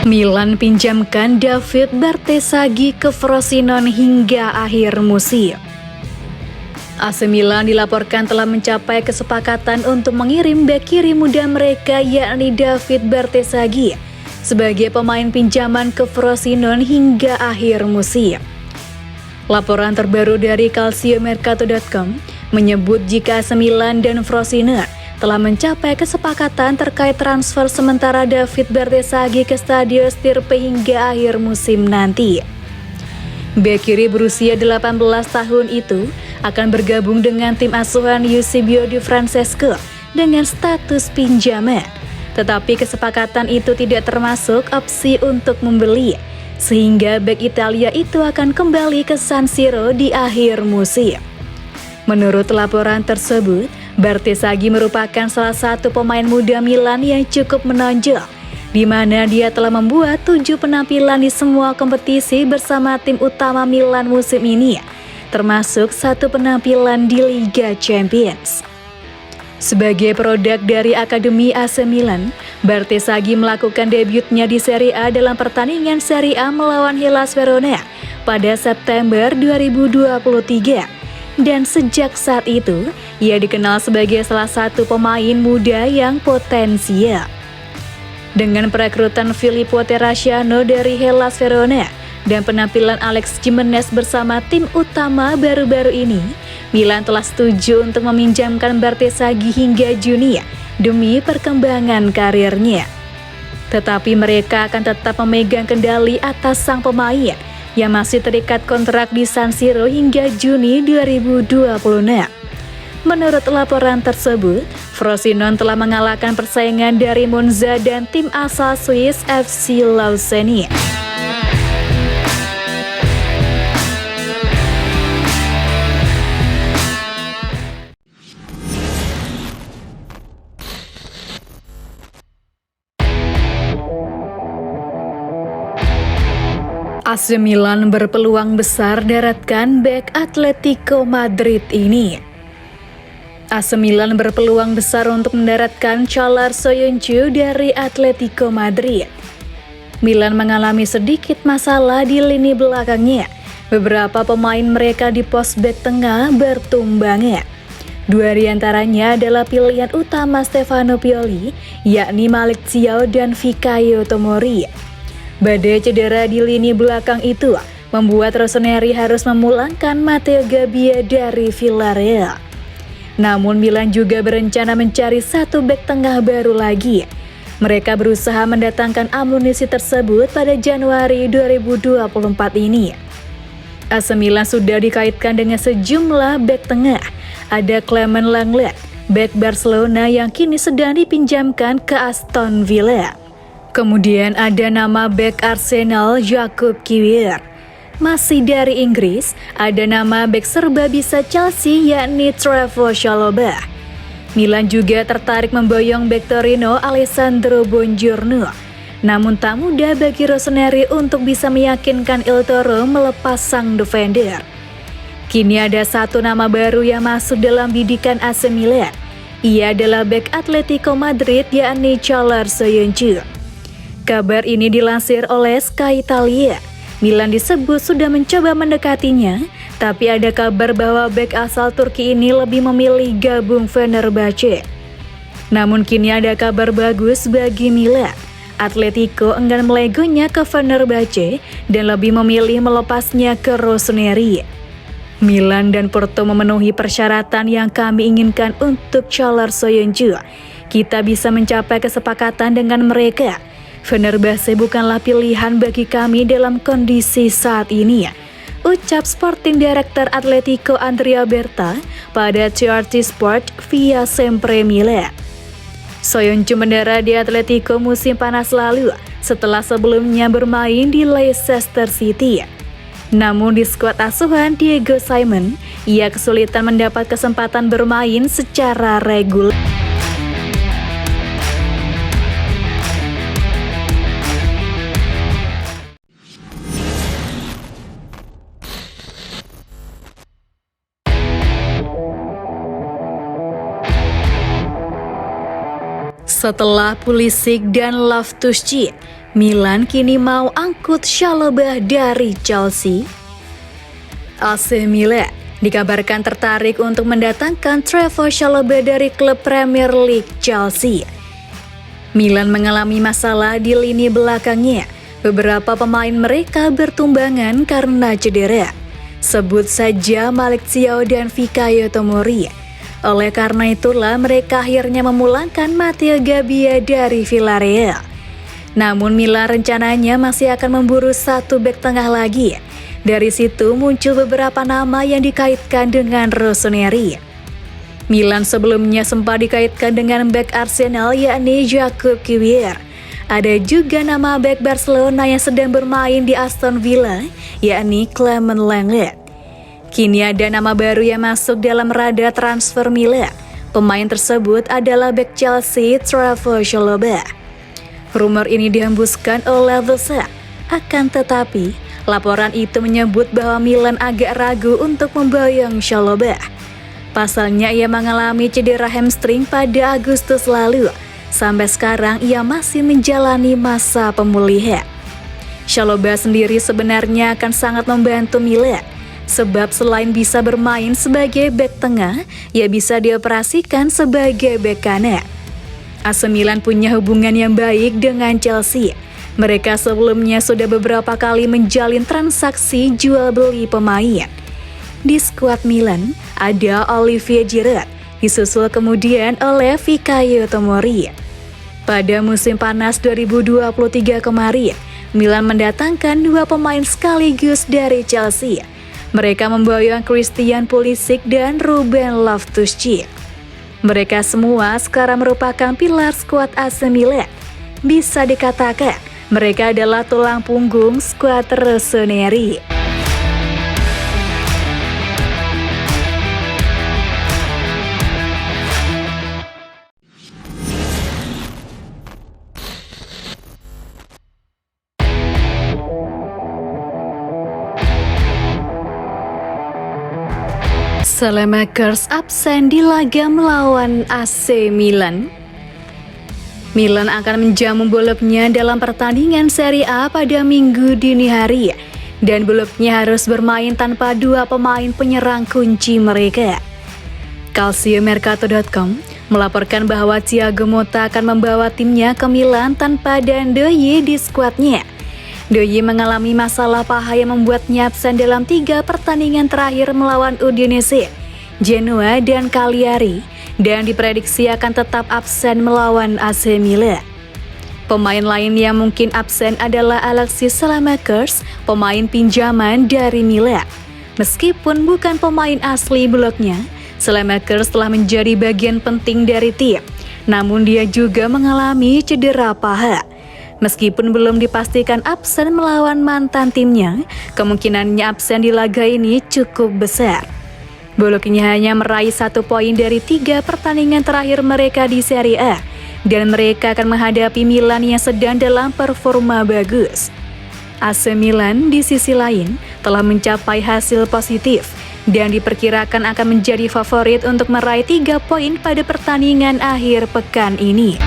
Milan pinjamkan David Bertesaghi ke Frosinone hingga akhir musim. AC Milan dilaporkan telah mencapai kesepakatan untuk mengirim bek kiri muda mereka yakni David Bertesaghi sebagai pemain pinjaman ke Frosinone hingga akhir musim. Laporan terbaru dari calciomercato.com menyebut jika AC Milan dan Frosinone telah mencapai kesepakatan terkait transfer sementara David Bertesaghi ke Stadio Stirpe hingga akhir musim nanti. Bek kiri berusia 18 tahun itu akan bergabung dengan tim asuhan Eusebio Di Francesco dengan status pinjaman. Tetapi kesepakatan itu tidak termasuk opsi untuk membeli, sehingga bek Italia itu akan kembali ke San Siro di akhir musim. Menurut laporan tersebut, Bertesaghi merupakan salah satu pemain muda Milan yang cukup menonjol, di mana dia telah membuat 7 penampilan di semua kompetisi bersama tim utama Milan musim ini, termasuk 1 penampilan di Liga Champions. Sebagai produk dari Akademi AC Milan, Bertesaghi melakukan debutnya di Serie A dalam pertandingan Serie A melawan Hellas Verona pada September 2023. Dan sejak saat itu, ia dikenal sebagai salah satu pemain muda yang potensial. Dengan perekrutan Filippo Terracciano dari Hellas Verona dan penampilan Alex Gimenez bersama tim utama baru-baru ini, Milan telah setuju untuk meminjamkan Bertesaghi hingga Juni demi perkembangan karirnya. Tetapi mereka akan tetap memegang kendali atas sang pemain yang masih terikat kontrak di San Siro hingga Juni 2026. Menurut laporan tersebut, Frosinone telah mengalahkan persaingan dari Monza dan tim asal Swiss FC Lausanne. AC Milan berpeluang besar daratkan bek Atletico Madrid ini. AC Milan berpeluang besar untuk mendaratkan Çalhanoğlu Soyuncu dari Atletico Madrid. Milan mengalami sedikit masalah di lini belakangnya. Beberapa pemain mereka di pos bek tengah bertumbangan. 2 di antaranya adalah pilihan utama Stefano Pioli, yakni Malick Thiaw dan Fikayo Tomori. Badai cedera di lini belakang itu membuat Rossoneri harus memulangkan Matteo Gabbia dari Villarreal. Namun Milan juga berencana mencari 1 bek tengah baru lagi. Mereka berusaha mendatangkan amunisi tersebut pada Januari 2024 ini. AC Milan sudah dikaitkan dengan sejumlah bek tengah. Ada Clement Lenglet, bek Barcelona yang kini sedang dipinjamkan ke Aston Villa. Kemudian ada nama bek Arsenal Jakub Kiwior. Masih dari Inggris, ada nama bek serba bisa Chelsea yakni Trevoh Chalobah. Milan juga tertarik memboyong bek Torino Alessandro Buongiorno. Namun tak mudah bagi Rossoneri untuk bisa meyakinkan Il Toro melepas sang defender. Kini ada 1 nama baru yang masuk dalam bidikan AC Milan. Ia adalah bek Atletico Madrid yakni Çalhanoğlu Soyuncu. Kabar ini dilansir oleh Sky Italia. Milan disebut sudah mencoba mendekatinya, tapi ada kabar bahwa bek asal Turki ini lebih memilih gabung Fenerbahce. Namun kini ada kabar bagus bagi Milan. Atletico enggan melegonya ke Fenerbahce dan lebih memilih melepasnya ke Rossoneri. Milan dan Porto memenuhi persyaratan yang kami inginkan untuk Çalhanoğlu Soyuncu. Kita bisa mencapai kesepakatan dengan mereka. Fenerbahce bukanlah pilihan bagi kami dalam kondisi saat ini, ucap Sporting Director Atletico Andrea Berta pada TRT Sport via Sempre Milan. Soyuncu mendarat di Atletico musim panas lalu setelah sebelumnya bermain di Leicester City. Namun di skuad asuhan Diego Simon, ia kesulitan mendapat kesempatan bermain secara reguler. Setelah Pulisic dan Loftus-Cheek, Milan kini mau angkut Chalobah dari Chelsea. AC Milan dikabarkan tertarik untuk mendatangkan Trevoh Chalobah dari klub Premier League Chelsea. Milan mengalami masalah di lini belakangnya. Beberapa pemain mereka bertumbangan karena cedera. Sebut saja Malick Thiaw dan Fikayo Tomori. Oleh karena itulah mereka akhirnya memulangkan Matteo Gabbia dari Villarreal. Namun Milan rencananya masih akan memburu satu bek tengah lagi. Dari situ muncul beberapa nama yang dikaitkan dengan Rossoneri. Milan sebelumnya sempat dikaitkan dengan bek Arsenal yakni Jakub Kiwior. Ada juga nama bek Barcelona yang sedang bermain di Aston Villa, yakni Clement Lenglet. Kini ada nama baru yang masuk dalam radar transfer Milan. Pemain tersebut adalah bek Chelsea Trevoh Chalobah. Rumor ini dihembuskan oleh The Sun. Akan tetapi, laporan itu menyebut bahwa Milan agak ragu untuk memboyong Chalobah. Pasalnya ia mengalami cedera hamstring pada Agustus lalu. Sampai sekarang ia masih menjalani masa pemulihan. Chalobah sendiri sebenarnya akan sangat membantu Milan. Sebab selain bisa bermain sebagai bek tengah, ia bisa dioperasikan sebagai bek kanan. AC Milan punya hubungan yang baik dengan Chelsea. Mereka sebelumnya sudah beberapa kali menjalin transaksi jual beli pemain. Di skuad Milan ada Olivier Giroud, disusul kemudian oleh Fikayo Tomori. Pada musim panas 2023 kemarin, Milan mendatangkan dua pemain sekaligus dari Chelsea. Mereka memboyong Christian Pulisic dan Ruben Loftus-Cheek. Mereka semua sekarang merupakan pilar skuad AC Milan. Bisa dikatakan, mereka adalah tulang punggung skuad Rossoneri. Selemakers absen di laga melawan AC Milan. Milan akan menjamu Bologna dalam pertandingan Serie A pada Minggu dini hari. Dan Bologna harus bermain tanpa dua pemain penyerang kunci mereka. Calciomercato.com melaporkan bahwa Thiago Motta akan membawa timnya ke Milan tanpa Dandoye di skuadnya. Doye mengalami masalah paha yang membuatnya absen dalam 3 pertandingan terakhir melawan Udinese, Genoa, dan Cagliari, dan diprediksi akan tetap absen melawan AC Milan. Pemain lain yang mungkin absen adalah Alexis Selemakers, pemain pinjaman dari Milan. Meskipun bukan pemain asli Bologna, Selemakers telah menjadi bagian penting dari tim, namun dia juga mengalami cedera paha. Meskipun belum dipastikan absen melawan mantan timnya, kemungkinannya absen di laga ini cukup besar. Bologna hanya meraih 1 poin dari 3 pertandingan terakhir mereka di Serie A, dan mereka akan menghadapi Milan yang sedang dalam performa bagus. AC Milan di sisi lain telah mencapai hasil positif dan diperkirakan akan menjadi favorit untuk meraih 3 poin pada pertandingan akhir pekan ini.